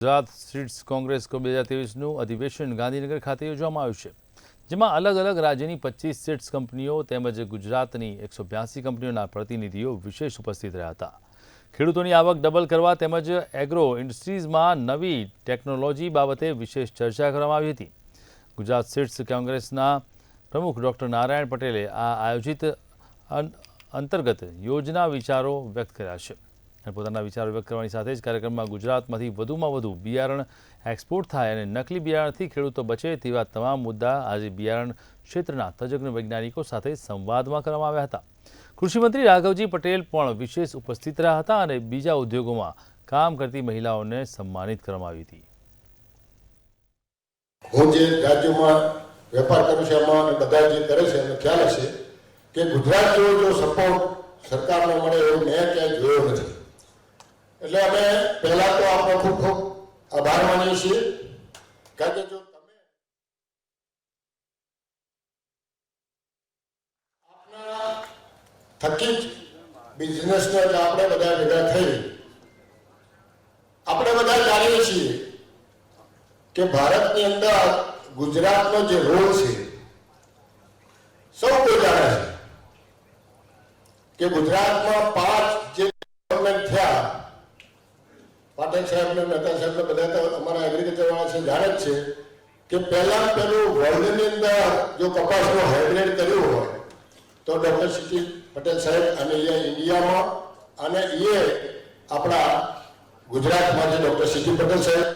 Gujarat state Congress 2023નું અધિવેશન ગાંધીનગર ખાતે યોજવામાં આવ્યું છે, જેમાં અલગ અલગ રાજ્યની 25 સ્ટેટ્સ કંપનીઓ તેમજ ગુજરાતની 182 કંપનીઓના પ્રતિનિધિઓ વિશેષ ઉપસ્થિત રહ્યા હતા। ખેડૂતોની આવક ડબલ કરવા તેમજ એગ્રો ઇન્ડસ્ટ્રીઝમાં નવી ટેકનોલોજી બાબતે વિશેષ ચર્ચા કરવામાં આવી હતી। ગુજરાત સ્ટેટ કોંગ્રેસના પ્રમુખ ડોક્ટર નારાયણ પટેલે આ આયોજિત અંતર્ગત યોજના વિચારો વ્યક્ત કર્યા છે। પોતાના વિચારો વ્યક્ત કરવાની સાથે જ કાર્યક્રમમાં ગુજરાતમાંથી વધુમાં વધુ બિયારણ એક્સપોર્ટ થાય અને નકલી બિયારણથી ખેડૂતો બચે તેવા તમામ મુદ્દા આજે બિયારણ ક્ષેત્રના તજજ્ઞ વૈજ્ઞાનિકો સાથે સંવાદમાં કરવામાં આવ્યા હતા। કૃષિમંત્રી રાઘવજી પટેલ પણ વિશેષ ઉપસ્થિત રહ્યા હતા અને બીજા ઉદ્યોગોમાં કામ કરતી મહિલાઓને સન્માનિત કરવામાં આવી હતી। હું જે રાજ્યોમાં વેપાર કરું છું એમાં બધા જે કરે છે એમને ખ્યાલ હશે કે ગુજરાત જેવો જો સપોર્ટ સરકારને મળે એવું મેં ક્યાંય જોયો નથી। એટલે અમે પહેલા તો આપણો ખૂબ ખૂબ આભાર માનીએ છીએ, કારણ કે જો તમે આપના થકી જ બિઝનેસને આપણે બધા ભેગા થઈ આપણે બધા જાણીએ છીએ કે ભારતની અંદર ગુજરાતનો જે રોલ છે સૌ કોઈ જાણે છે કે ગુજરાતમાં 5 જે ગવર્મેન્ટ થયા, પાટીલ સાહેબ ને મહેતા સાહેબ ને બધા તો અમારા એગ્રીકલ્ચર વાળા છે જાણે જ છે કે પહેલું વર્લ્ડની અંદર જો કપાસનો હાઇબ્રિડ કર્યું હોય તો ડૉક્ટર સીટી પટેલ સાહેબ અને એ ઇન્ડિયામાં અને એ આપણા ગુજરાતમાં છે ડૉક્ટર સીટી પટેલ સાહેબ।